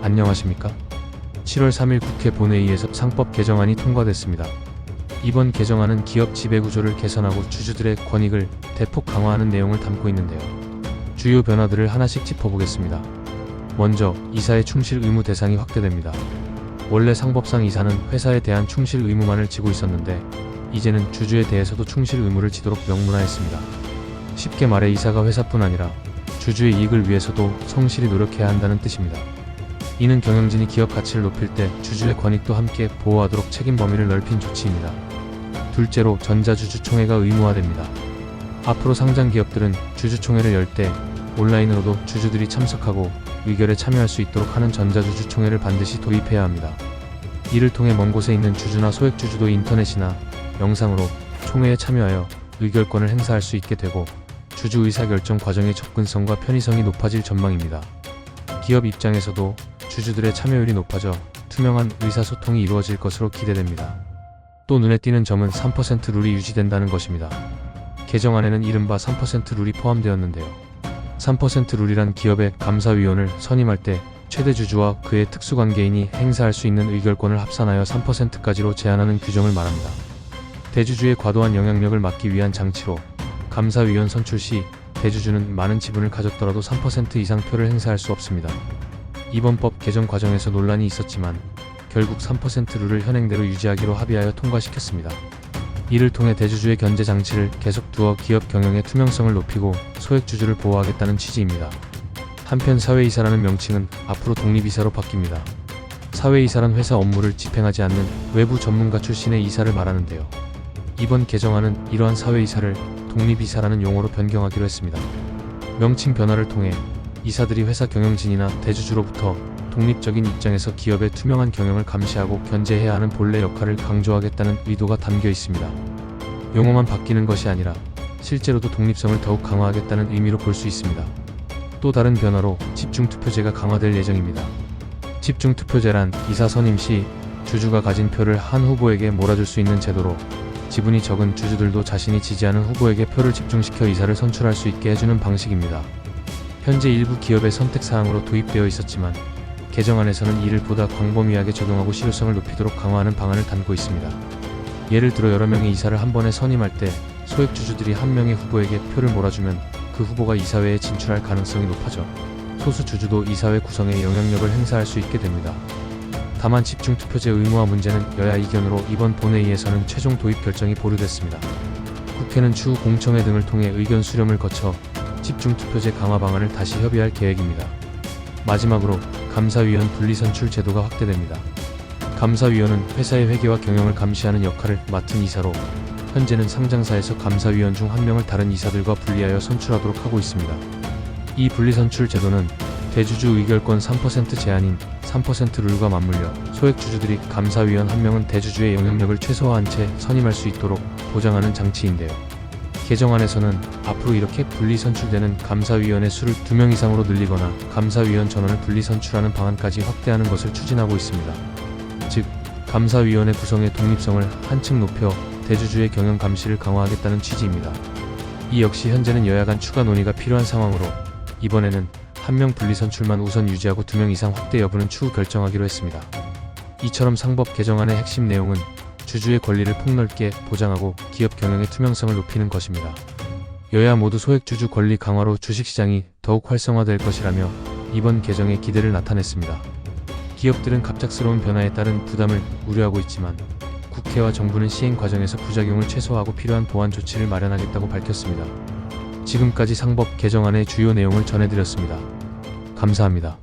안녕하십니까? 7월 3일 국회 본회의에서 상법 개정안이 통과됐습니다. 이번 개정안은 기업 지배구조를 개선하고 주주들의 권익을 대폭 강화하는 내용을 담고 있는데요. 주요 변화들을 하나씩 짚어보겠습니다. 먼저 이사의 충실 의무 대상이 확대됩니다. 원래 상법상 이사는 회사에 대한 충실 의무만을 지고 있었는데 이제는 주주에 대해서도 충실 의무를 지도록 명문화했습니다. 쉽게 말해 이사가 회사뿐 아니라 주주의 이익을 위해서도 성실히 노력해야 한다는 뜻입니다. 이는 경영진이 기업 가치를 높일 때 주주의 권익도 함께 보호하도록 책임 범위를 넓힌 조치입니다. 둘째로 전자주주총회가 의무화됩니다. 앞으로 상장 기업들은 주주총회를 열 때 온라인으로도 주주들이 참석하고 의결에 참여할 수 있도록 하는 전자주주총회를 반드시 도입해야 합니다. 이를 통해 먼 곳에 있는 주주나 소액주주도 인터넷이나 영상으로 총회에 참여하여 의결권을 행사할 수 있게 되고 주주 의사결정 과정의 접근성과 편의성이 높아질 전망입니다. 기업 입장에서도 주주들의 참여율이 높아져 투명한 의사소통이 이루어질 것으로 기대됩니다. 또 눈에 띄는 점은 3% 룰이 유지된다는 것입니다. 개정안에는 이른바 3% 룰이 포함되었는데요. 3% 룰이란 기업의 감사위원을 선임할 때 최대 주주와 그의 특수관계인이 행사할 수 있는 의결권을 합산하여 3%까지로 제한하는 규정을 말합니다. 대주주의 과도한 영향력을 막기 위한 장치로 감사위원 선출 시 대주주는 많은 지분을 가졌더라도 3% 이상 표를 행사할 수 없습니다. 이번 법 개정 과정에서 논란이 있었지만 결국 3% 룰을 현행대로 유지하기로 합의하여 통과시켰습니다. 이를 통해 대주주의 견제 장치를 계속 두어 기업 경영의 투명성을 높이고 소액주주를 보호하겠다는 취지입니다. 한편 사회이사라는 명칭은 앞으로 독립이사로 바뀝니다. 사회이사란 회사 업무를 집행하지 않는 외부 전문가 출신의 이사를 말하는데요. 이번 개정안은 이러한 사회이사를 독립이사라는 용어로 변경하기로 했습니다. 명칭 변화를 통해 이사들이 회사 경영진이나 대주주로부터 독립적인 입장에서 기업의 투명한 경영을 감시하고 견제해야 하는 본래 역할을 강조하겠다는 의도가 담겨 있습니다. 용어만 바뀌는 것이 아니라 실제로도 독립성을 더욱 강화하겠다는 의미로 볼 수 있습니다. 또 다른 변화로 집중투표제가 강화될 예정입니다. 집중투표제란 이사 선임 시 주주가 가진 표를 한 후보에게 몰아줄 수 있는 제도로 지분이 적은 주주들도 자신이 지지하는 후보에게 표를 집중시켜 이사를 선출할 수 있게 해주는 방식입니다. 현재 일부 기업의 선택사항으로 도입되어 있었지만 개정안에서는 이를 보다 광범위하게 적용하고 실효성을 높이도록 강화하는 방안을 담고 있습니다. 예를 들어 여러 명의 이사를 한 번에 선임할 때 소액주주들이 한 명의 후보에게 표를 몰아주면 그 후보가 이사회에 진출할 가능성이 높아져 소수 주주도 이사회 구성에 영향력을 행사할 수 있게 됩니다. 다만 집중투표제 의무화 문제는 여야 이견으로 이번 본회의에서는 최종 도입 결정이 보류됐습니다. 국회는 추후 공청회 등을 통해 의견 수렴을 거쳐 집중투표제 강화 방안을 다시 협의할 계획입니다. 마지막으로 감사위원 분리선출 제도가 확대됩니다. 감사위원은 회사의 회계와 경영을 감시하는 역할을 맡은 이사로 현재는 상장사에서 감사위원 중 한 명을 다른 이사들과 분리하여 선출하도록 하고 있습니다. 이 분리선출 제도는 대주주 의결권 3% 제한인 3% 룰과 맞물려 소액주주들이 감사위원 한 명은 대주주의 영향력을 최소화한 채 선임할 수 있도록 보장하는 장치인데요. 개정안에서는 앞으로 이렇게 분리선출되는 감사위원의 수를 2명 이상으로 늘리거나 감사위원 전원을 분리선출하는 방안까지 확대하는 것을 추진하고 있습니다. 즉, 감사위원의 구성의 독립성을 한층 높여 대주주의 경영 감시를 강화하겠다는 취지입니다. 이 역시 현재는 여야 간 추가 논의가 필요한 상황으로 이번에는 한 명 분리선출만 우선 유지하고 2명 이상 확대 여부는 추후 결정하기로 했습니다. 이처럼 상법 개정안의 핵심 내용은 주주의 권리를 폭넓게 보장하고 기업 경영의 투명성을 높이는 것입니다. 여야 모두 소액주주 권리 강화로 주식시장이 더욱 활성화될 것이라며 이번 개정에 기대를 나타냈습니다. 기업들은 갑작스러운 변화에 따른 부담을 우려하고 있지만 국회와 정부는 시행 과정에서 부작용을 최소화하고 필요한 보완 조치를 마련하겠다고 밝혔습니다. 지금까지 상법 개정안의 주요 내용을 전해드렸습니다. 감사합니다.